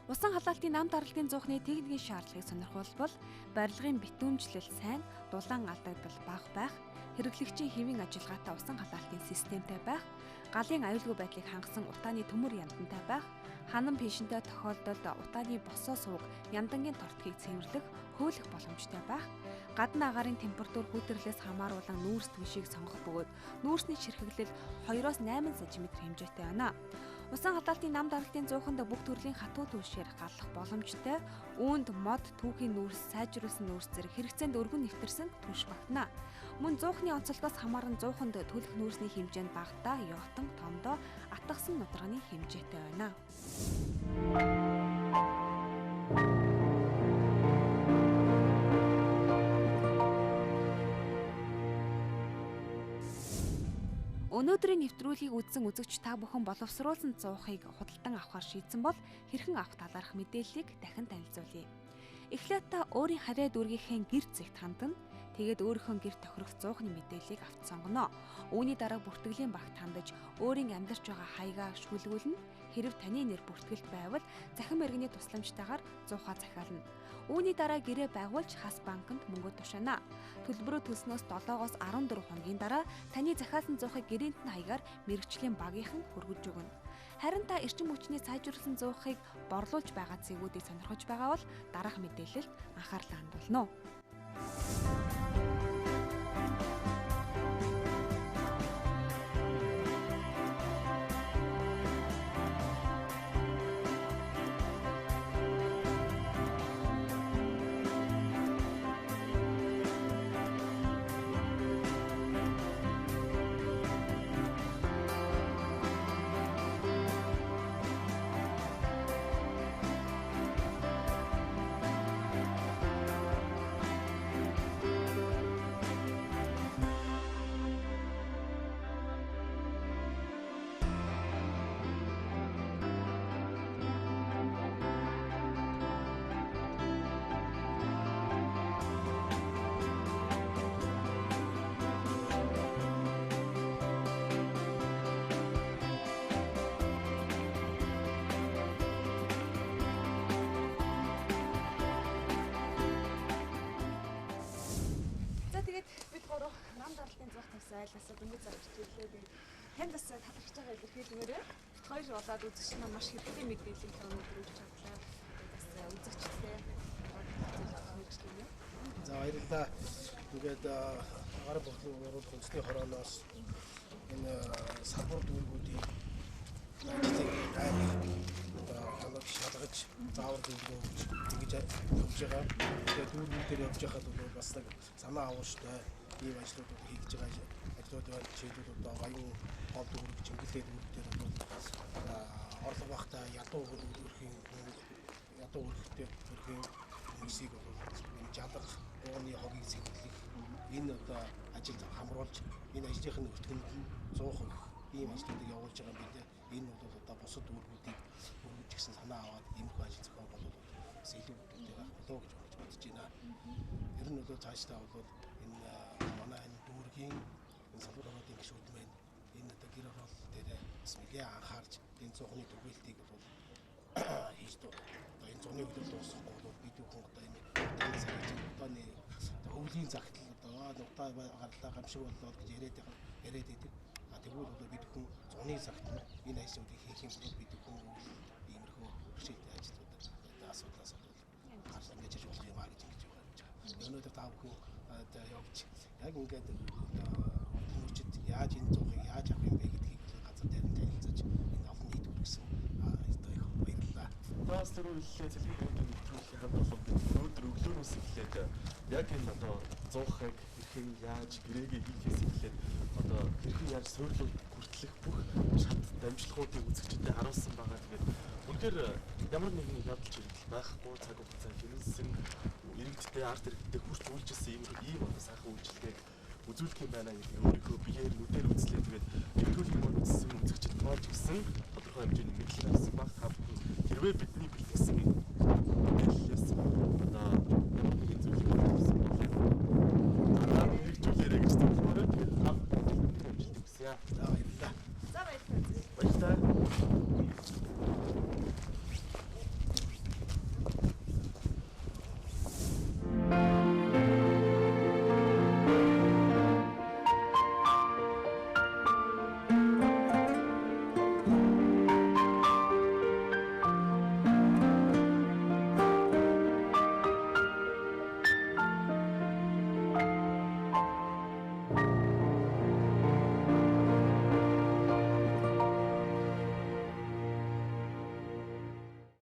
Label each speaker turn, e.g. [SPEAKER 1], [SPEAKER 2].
[SPEAKER 1] Усан халаалтын нам даралтын зуухны техникийн шаардлагыг сонирхолбол барилгын битүүмжлэл сайн, дулаан алдагдал бага байх, хэрэглэгчийн хэвийн ажиллагаатай усан халаалтын системтэй байх, галын аюулгүй байдлыг хангасан утааны төмөр яндантай байх, ханан пешинтэй тохиолдолд утааны босоо сувг яндангийн тортгийг цэвэрлэх, хөөлөх боломжтой байх, гадна агаарын температур хүйтрлээс хамааруулан нүүрс түншийг сонгох бөгөөд нүүрсний ширхэглэл 2-8 см хэмжээтэй байна. Усан халаалтын нам даралтын зууханд бүх төрлийн хатуу түлшээр галлах боломжтой, үүнд мод, түүхийн нүүрс, сайжруулсан нүүрс зэрэг хэрэгцээнд өргөн нэвтэрсэн түлш багтана. Мөн зуухны онцлогоос хамааран зууханд төлөх нүүрсний хэмжээ нь багтаа, ягтан, томдоо, атгасан нудраганы хэмжээтэй байна. Өнөөдрийн нэвтрүүлгийг үзсэн үзэгч та бүхэн боловсруулсан зуухыг худалдан авахар шийдсэн бол хэрхэн авах талаарх мэдээллийг дахин танилцуулъя. Эхлээд та өөрийн харьяа дүүргийнхээ гэр зэгт хандана. Тэгээд өөрийнхөө гэр тохирох зуухны мэдээллийг авч сонгоно. Үүний дараа бүртгэлийн багт хандаж өөрийн амьдарч байгаа хаягаа шүлгүүлнэ. Хэрэв таны нэр бүртгэлд байвал захин мэргэний тусламжтайгаар зуухаа захиална. Үүний дараа гэрээ байгуулж хас банкнд мөнгө тушаана. Төлбөрөө төлснөөс 7-оос 14 хоногийн дараа таны захиалсан зуухыг гэрээнд нь хаягаар мэргэжлийн багийнхан хүргэж өгнө. Харин та эрчим хүчний сайжруулсан зуухыг борлуулж байгаа зэвүүдийг сонирхож байгаа бол дараах мэдээлэлд анхаарлаа хандуулна. Нам даралтын зух тавьсан айлсаа дөнгөж зарж ирлээ. Танд бас талархаж байгаа илэрхийлмээрээ хоёр болоод үзэгч нар маш хэрэгтэй мэдээлэл өнөөдөр өгч чадлаа. Бас үзэгчтэй хөөжлөө.
[SPEAKER 2] За баярлалаа. Ингээд агаар бодлого хүнсний хорооноос энэ салбар дүүргүүдийн ажлыг шалгаж заавар дүүргүүд ингэж явж байгаа. Тэгээд дүүргүүдээр явж байхад бол бас нэг санаа авууштай ийм ажлуудыг хийж байгаа ажлууд байна. Жишээлбэл одоо баян гол дүүрэг чимгэлээ дүүргүүдээр бол орлого багтаа ядуу өрхтэй өрхийн хүмүүсийг бол жалгах, ууны хогийг цэвэрлэх энэ одоо ажил хамруулж энэ ажлын өртгөнд нь 100% ийм ажлуудыг явуулж байгаа юм билээ. Энэ бол одоо бусад дүүргүүдийг өргөж гисэн санаа аваад иймэрхүү ажил зохион болоод бас илүү үүдтэй байх болоо гэж бодож байна. Ер нь бол цаашдаа бол энэ манай энэ дүүргийн энэ салбарын гишүүд маань энэ одоо гэр орол дээр бас нэлээд анхаарч энэ цонхны төгөлтийг бол хийж дөө. Одоо энэ цонхны хөдөл дуусахгүй бол бид бүхэн одоо энэ удааны өвлийн загтал одоо нутаа гарлаа гамшиг болоод гэж яриад байдаг. Тэгвэл одоо бид бүхэн цонхны загтал энэ ажлуудыг хийх юм бол бид бүхэн иймэрхүү хичээлтэй ажлууд асуудлаас бол гарч ингэж болох юм аа гэж ингэж байна. Өнөөдөр та бүхэн явж яг ингээд хүмүүжид яаж энэ зуухыг яаж авах юм бэ гэдгийг газар дээр нь танилцаж энэ олон нийт үргэсэн их баярлалаа.
[SPEAKER 3] Бас тэр үйлчлээ цэлгийн нэвтрүүлгийн хамт олон өнөөдөр өглөөнөөс эхлээд яг энэ одоо зуухыг хэрхэн яаж гэрээгээ хийхээс эхлээд одоо хэрхэн яаж суйрлуулж хүртэлх бүх шат дамжлагуудыг үзэгчдэд харуулсан байгаа. Тэгээд үнэхээр ямар нэгэн ядалж ирэл байхгүй цаг хугацаа хэмнэсэн иргэдтэй арт иргэдтэй хүрч үйлчилсэн ийм одоо сайхан үйлчлэгийг үзүүлэх юм байна гэдэг өөрийнхөө биеэр нүдээр үзлээ. Тэгээд нэвтрүүлгийн маань үзсэн үзэгчд тоолж гисэн тодорхой хэмжээний мэдлэг авсан баг. Та бүхэн хэрвээ бидний